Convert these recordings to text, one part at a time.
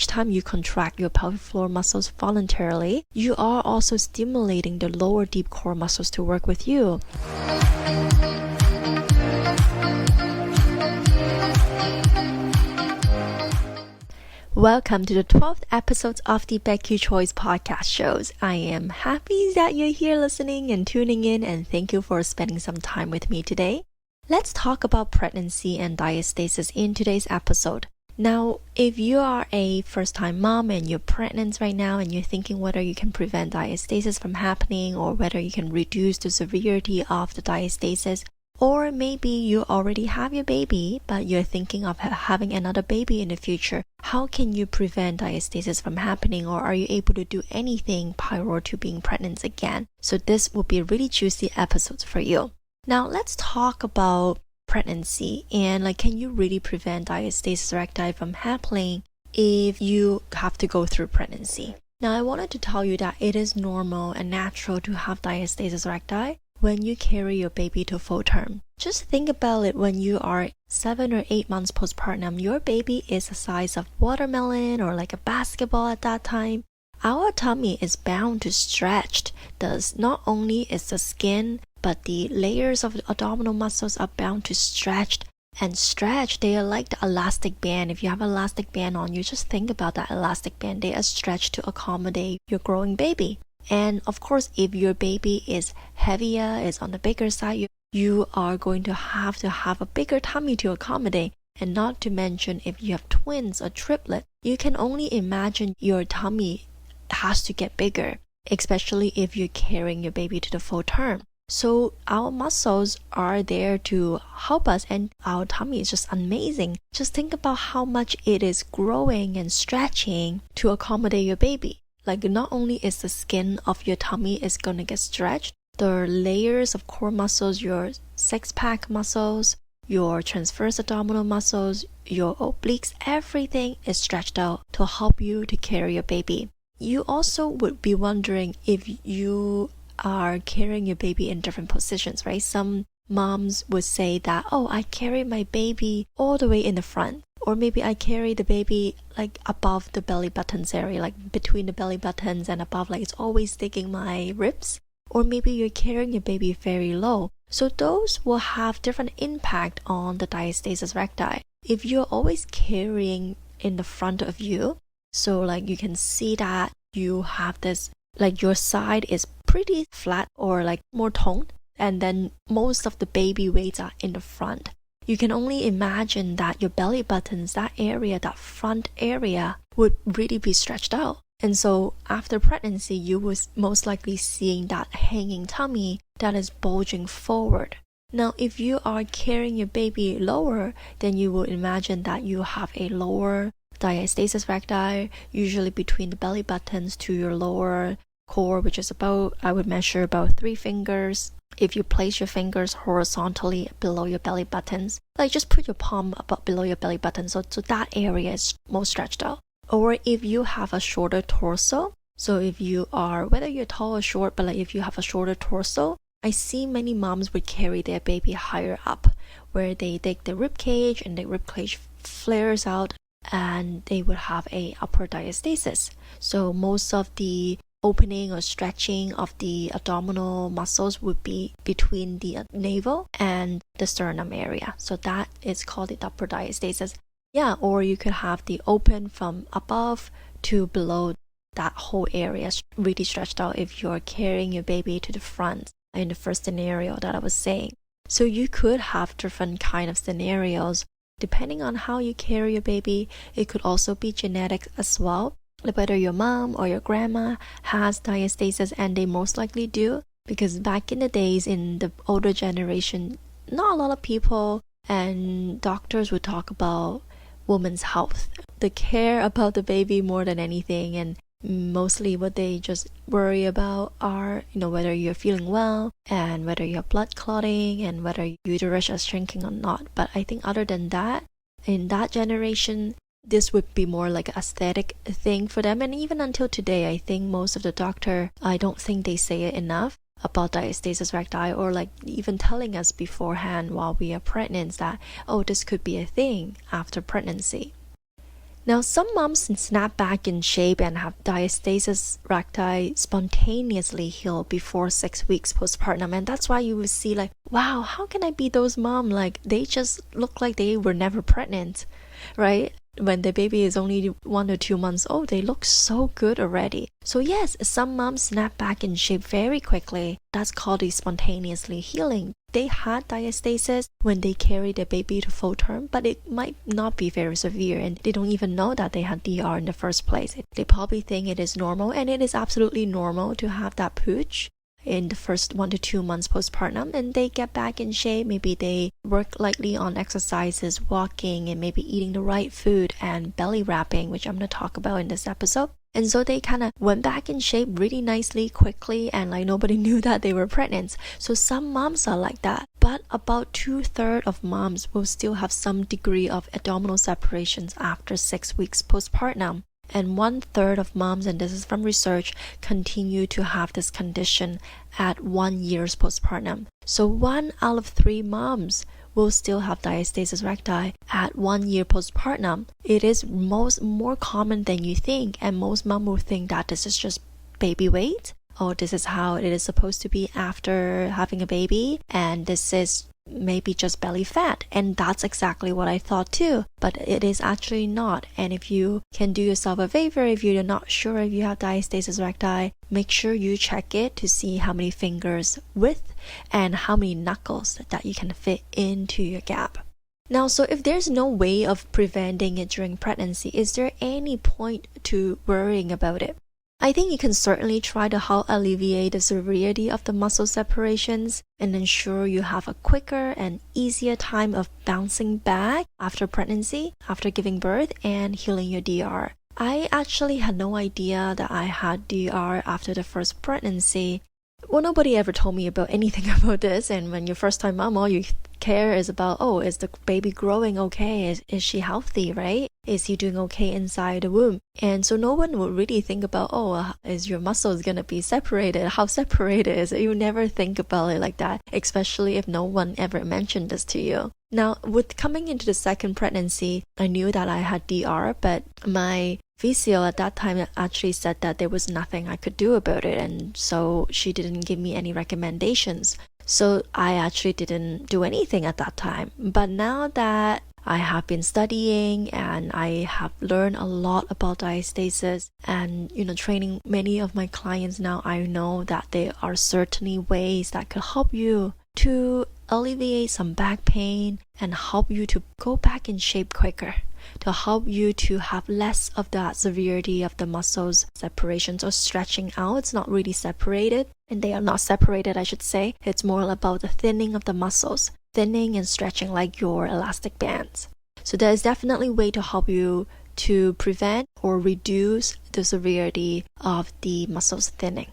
each time you contract your pelvic floor muscles voluntarily, you are also stimulating the lower deep core muscles to work with you. Welcome to the 12th episode of the Becky Choi's podcast shows. I am happy that you're here listening and tuning in, and thank you for spending some time with me today. Let's talk about pregnancy and diastasis in today's episode. Now, if you are a first-time mom and you're pregnant right now and you're thinking whether you can prevent diastasis from happening or whether you can reduce the severity of the diastasis, or maybe you already have your baby, but you're thinking of having another baby in the future. How can you prevent diastasis from happening, or are you able to do anything prior to being pregnant again? So this will be a really juicy episode for you. Now let's talk about pregnancy and can you really prevent diastasis recti from happening if you have to go through pregnancy? Now I wanted to tell you that it is normal and natural to have diastasis recti when you carry your baby to full term. Just think about it. When you are 7 or 8 months postpartum, your baby is the size of watermelon or like a basketball at that time. Our tummy is bound to stretch. Thus, not only is the skin, but the layers of the abdominal muscles are bound to stretch and stretch. They are like the elastic band. If you have an elastic band on, you just think about that elastic band. They are stretched to accommodate your growing baby. And of course, if your baby is heavier, is on the bigger side, you are going to have a bigger tummy to accommodate. And not to mention, if you have twins or triplets, you can only imagine your tummy has to get bigger, especially if you're carrying your baby to the full term. So our muscles are there to help us, and our tummy is just amazing. Just think about how much it is growing and stretching to accommodate your baby. Not only is the skin of your tummy is going to get stretched, the layers of core muscles, your six-pack muscles, your transverse abdominal muscles, your obliques, everything is stretched out to help you to carry your baby. You also would be wondering if you are carrying your baby in different positions, right? Some moms would say that, oh, I carry my baby all the way in the front. Or maybe I carry the baby above the belly buttons area, between the belly buttons and above, it's always sticking my ribs. Or maybe you're carrying your baby very low. So those will have different impact on the diastasis recti. If you're always carrying in the front of you, so you can see that you have this, your side is pretty flat or more toned, and then most of the baby weights are in the front. You can only imagine that your belly buttons, that area, that front area, would really be stretched out. And so after pregnancy, you will most likely seeing that hanging tummy that is bulging forward. Now, if you are carrying your baby lower, then you will imagine that you have a lower diastasis recti, usually between the belly buttons to your lower core, which is I would measure about 3 fingers. If you place your fingers horizontally below your belly buttons, just put your palm below your belly button, so that area is most stretched out. Or if you have a shorter torso, so if you are, whether you're tall or short, but if you have a shorter torso, I see many moms would carry their baby higher up, where they take the rib cage and the rib cage flares out, and they would have a upper diastasis. So most of the opening or stretching of the abdominal muscles would be between the navel and the sternum area. So that is called the upper diastasis. Yeah, or you could have the open from above to below. That whole area really stretched out if you're carrying your baby to the front in the first scenario that I was saying. So you could have different kind of scenarios depending on how you carry your baby. It could also be genetic as well. Whether your mom or your grandma has diastasis, and they most likely do, because back in the days, in the older generation, not a lot of people and doctors would talk about women's health, the care about the baby more than anything, and mostly what they just worry about are, whether you're feeling well and whether you have blood clotting and whether your uterus is shrinking or not. But I think other than that, in that generation, this would be more like an aesthetic thing for them. And even until today, I think most of the doctor, I don't think they say it enough about diastasis recti, or even telling us beforehand while we are pregnant that, oh, this could be a thing after pregnancy. Now, some moms snap back in shape and have diastasis recti spontaneously heal before 6 weeks postpartum. And that's why you will see like, wow, how can I be those mom? Like, they just look like they were never pregnant, right? When the baby is only 1 or 2 months old, they look so good already. So yes, some moms snap back in shape very quickly. That's called a spontaneously healing. They had diastasis when they carried the baby to full term, but it might not be very severe and they don't even know that they had DR in the first place. They probably think it is normal, and it is absolutely normal to have that pooch in the first 1 to 2 months postpartum, and they get back in shape. Maybe they work lightly on exercises, walking, and maybe eating the right food and belly wrapping, which I'm going to talk about in this episode. And so they kind of went back in shape really nicely, quickly, and like nobody knew that they were pregnant. So some moms are like that, but about 2/3 of moms will still have some degree of abdominal separations after 6 weeks postpartum. And 1/3 of moms, and this is from research, continue to have this condition at 1 year's postpartum. So 1 out of 3 moms will still have diastasis recti at 1 year postpartum. It is more common than you think, and most moms will think that this is just baby weight, or this is how it is supposed to be after having a baby, and this is maybe just belly fat. And that's exactly what I thought too, but it is actually not. And if you can do yourself a favor, if you're not sure if you have diastasis recti, make sure you check it to see how many fingers width and how many knuckles that you can fit into your gap. Now, so if there's no way of preventing it during pregnancy, is there any point to worrying about it? I think you can certainly try to help alleviate the severity of the muscle separations and ensure you have a quicker and easier time of bouncing back after pregnancy, after giving birth, and healing your DR. I actually had no idea that I had DR after the first pregnancy. Well, nobody ever told me about anything about this, and when you're first time mom, all you care is about, oh, is the baby growing okay? Is she healthy, right? Is he doing okay inside the womb? And so no one would really think about, oh, is your muscles gonna be separated? How separated is it? You never think about it like that, especially if no one ever mentioned this to you. Now, with coming into the second pregnancy, I knew that I had DR, but my physio at that time actually said that there was nothing I could do about it, and so she didn't give me any recommendations. So I actually didn't do anything at that time. But now that I have been studying and I have learned a lot about diastasis and, training many of my clients now, I know that there are certainly ways that could help you to alleviate some back pain and help you to go back in shape quicker, to help you to have less of that severity of the muscles separations or stretching out. It's not really separated, and they are not separated, I should say. It's more about the thinning of the muscles, thinning and stretching like your elastic bands. So there is definitely a way to help you to prevent or reduce the severity of the muscles thinning.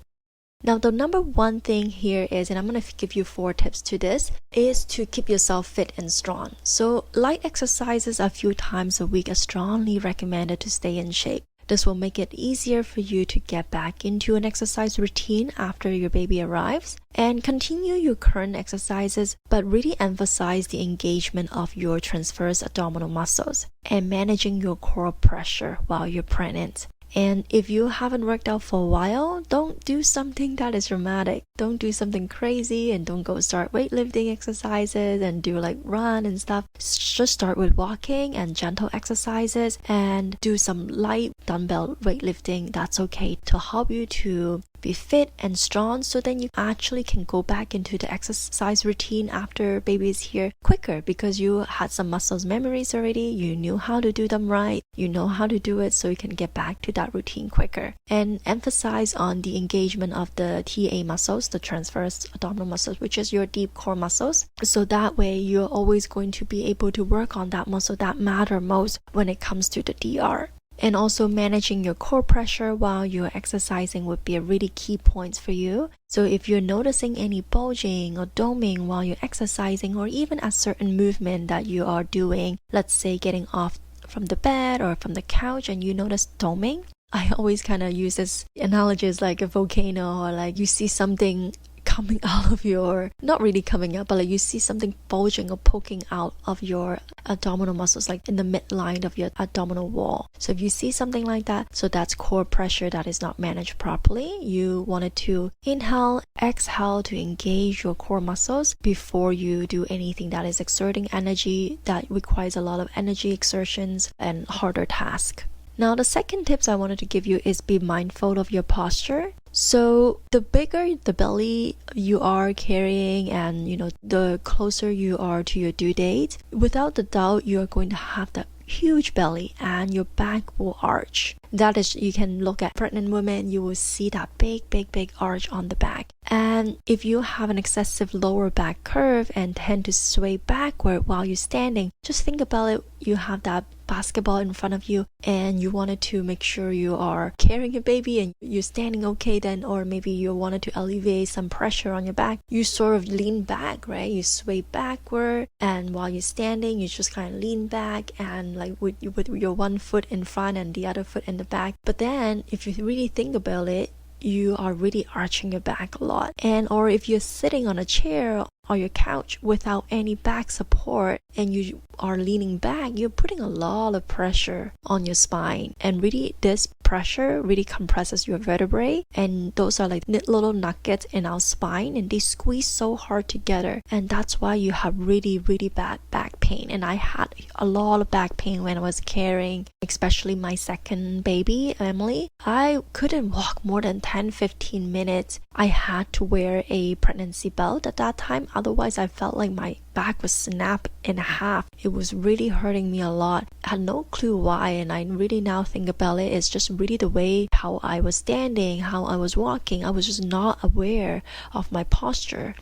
Now, the number one thing here is, and I'm going to give you 4 tips to this, is to keep yourself fit and strong. So light exercises a few times a week are strongly recommended to stay in shape. This will make it easier for you to get back into an exercise routine after your baby arrives, and continue your current exercises, but really emphasize the engagement of your transverse abdominal muscles and managing your core pressure while you're pregnant. And if you haven't worked out for a while, don't do something that is dramatic. Don't do something crazy, and don't go start weightlifting exercises and do like run and stuff. Just start with walking and gentle exercises and do some light dumbbell weightlifting. That's okay to help you to be fit and strong, so then you actually can go back into the exercise routine after baby is here quicker, because you had some muscles memories already. You knew how to do them right. You know how to do it, so you can get back to that routine quicker. And emphasize on the engagement of the TA muscles, the transverse abdominal muscles, which is your deep core muscles. So that way you're always going to be able to work on that muscle that matter most when it comes to the DR. And also managing your core pressure while you're exercising would be a really key point for you. So if you're noticing any bulging or doming while you're exercising, or even a certain movement that you are doing, let's say getting off from the bed or from the couch and you notice doming, I always kind of use this analogy as like a volcano, or like you see something coming out of your, not really coming out, but like you see something bulging or poking out of your abdominal muscles, like in the midline of your abdominal wall. So if you see something like that, so that's core pressure that is not managed properly. You wanted to inhale, exhale to engage your core muscles before you do anything that is exerting energy, that requires a lot of energy exertions and harder task. Now, the second tips I wanted to give you is be mindful of your posture. So the bigger the belly you are carrying and the closer you are to your due date, without the doubt you are going to have that huge belly and your back will arch. That is, you can look at pregnant women, you will see that big arch on the back. And if you have an excessive lower back curve and tend to sway backward while you're standing, just think about it. You have that basketball in front of you and you wanted to make sure you are carrying your baby and you're standing okay then, or maybe you wanted to alleviate some pressure on your back. You sort of lean back, right? You sway backward, and while you're standing, you just kind of lean back and like with your one foot in front and the other foot in the back. But then if you really think about it, you are really arching your back a lot. And or if you're sitting on a chair or your couch without any back support and you are leaning back, you're putting a lot of pressure on your spine, and really this pressure really compresses your vertebrae, and those are like little nuggets in our spine and they squeeze so hard together, and that's why you have really bad back pain. And I had a lot of back pain when I was carrying especially my second baby, Emily. I couldn't walk more than 10-15 minutes. I had to wear a pregnancy belt at that time, otherwise I felt like my back was snapped in half. It was really hurting me a lot. I had no clue why, and I really now think about it, it's just really the way how I was standing, how I was walking. I was just not aware of my posture.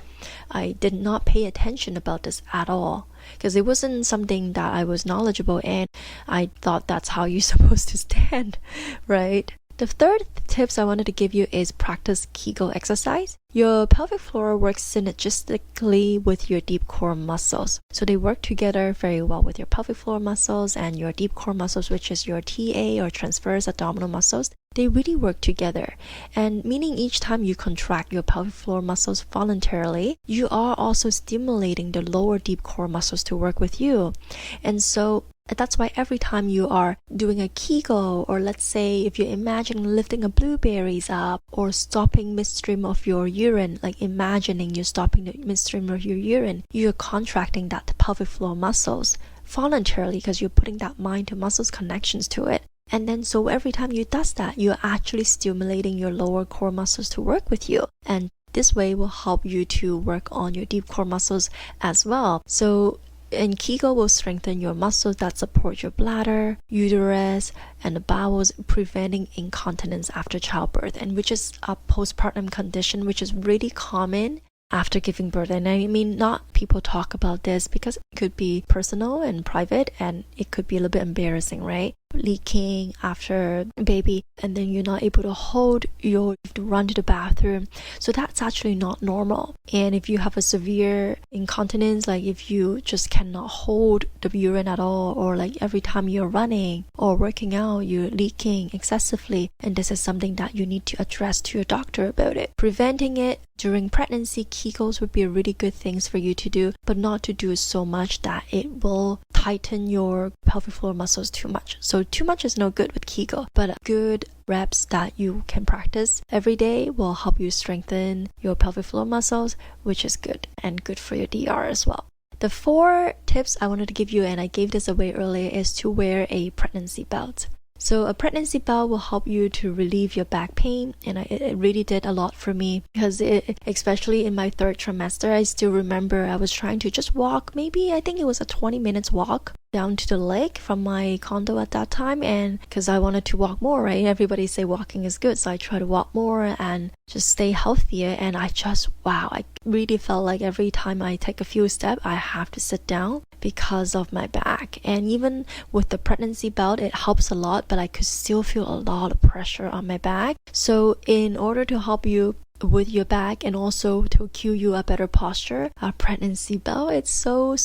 I did not pay attention about this at all because it wasn't something that I was knowledgeable, and I thought that's how you're supposed to stand, right? The third tips I wanted to give you is practice Kegel exercise. Your pelvic floor works synergistically with your deep core muscles. So they work together very well with your pelvic floor muscles and your deep core muscles, which is your TA or transverse abdominal muscles. They really work together. And meaning each time you contract your pelvic floor muscles voluntarily, you are also stimulating the lower deep core muscles to work with you. And so that's why every time you are doing a Kegel, or let's say if you imagine lifting a blueberries up or stopping midstream of your urine, like imagining you're stopping the midstream of your urine, you're contracting that pelvic floor muscles voluntarily because you're putting that mind to muscles connections to it. And then so every time you does that, you're actually stimulating your lower core muscles to work with you. And this way will help you to work on your deep core muscles as well. And Kegel will strengthen your muscles that support your bladder, uterus, and the bowels, preventing incontinence after childbirth, and which is a postpartum condition which is really common after giving birth. And I mean, not people talk about this because it could be personal and private, and it could be a little bit embarrassing, right? Leaking after baby, and then you're not able to hold, you have to run to the bathroom. So that's actually not normal. And if you have a severe incontinence, like if you just cannot hold the urine at all, or like every time you're running or working out you're leaking excessively, and this is something that you need to address to your doctor about it. Preventing it during pregnancy, Kegels would be a really good things for you to do, but not to do so much that it will tighten your pelvic floor muscles too much. So too much is no good with Kegel, but good reps that you can practice every day will help you strengthen your pelvic floor muscles, which is good and good for your DR as well. The 4 tips I wanted to give you, and I gave this away earlier, is to wear a pregnancy belt. So a pregnancy belt will help you to relieve your back pain, and it really did a lot for me because especially in my 3rd trimester, I still remember I was trying to just walk, maybe I think it was a 20 minutes walk down to the lake from my condo at that time, and because I wanted to walk more, right? Everybody say walking is good, so I try to walk more and just stay healthier. And I really felt like every time I take a few steps I have to sit down because of my back. And even with the pregnancy belt, it helps a lot, but I could still feel a lot of pressure on my back. So in order to help you with your back and also to cue you a better posture, a pregnancy belt, it's so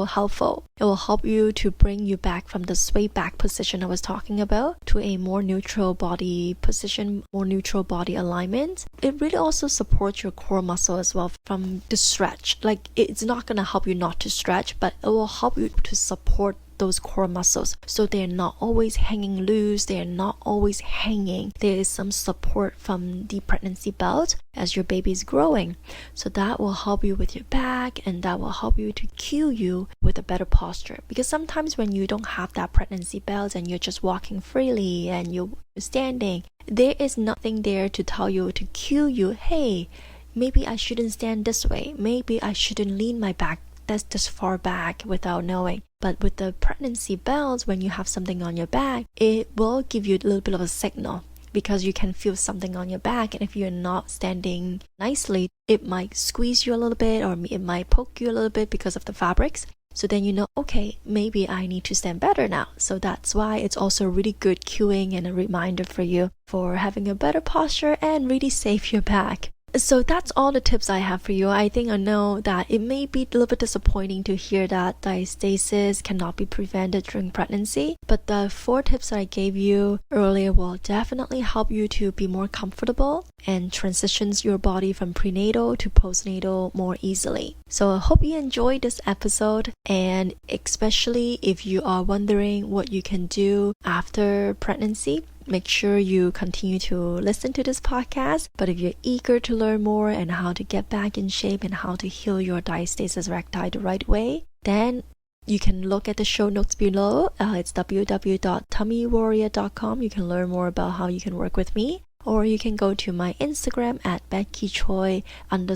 helpful. It will help you to bring you back from the sway back position I was talking about to a more neutral body position, more neutral body alignment. It really also supports your core muscle as well from the stretch. Like, it's not going to help you not to stretch, but it will help you to support those core muscles so they're not always hanging loose, they're not always hanging. There is some support from the pregnancy belt as your baby is growing, so that will help you with your back, and that will help you to cue you with a better posture. Because sometimes when you don't have that pregnancy belt and you're just walking freely and you're standing, there is nothing there to tell you, to cue you, hey, maybe I shouldn't stand this way, maybe I shouldn't lean my back this far back without knowing. But with the pregnancy belt, when you have something on your back, it will give you a little bit of a signal, because you can feel something on your back, and if you're not standing nicely, it might squeeze you a little bit, or it might poke you a little bit because of the fabrics. So then you know, okay, maybe I need to stand better now. So that's why it's also really good cueing and a reminder for you for having a better posture and really save your back. So that's all the tips I have for you. I know that it may be a little bit disappointing to hear that diastasis cannot be prevented during pregnancy, but the 4 tips that I gave you earlier will definitely help you to be more comfortable and transitions your body from prenatal to postnatal more easily. So I hope you enjoyed this episode, and especially if you are wondering what you can do after pregnancy, make sure you continue to listen to this podcast. But if you're eager to learn more and how to get back in shape and how to heal your diastasis recti the right way, then you can look at the show notes below. It's www.tummywarrior.com. You can learn more about how you can work with me. Or you can go to my Instagram at BeckyChoi_, and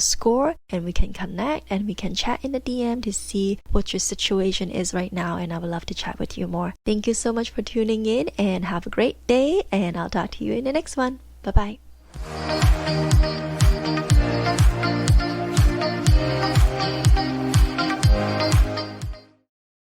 we can connect and we can chat in the DM to see what your situation is right now, and I would love to chat with you more. Thank you so much for tuning in, and have a great day, and I'll talk to you in the next one. Bye bye.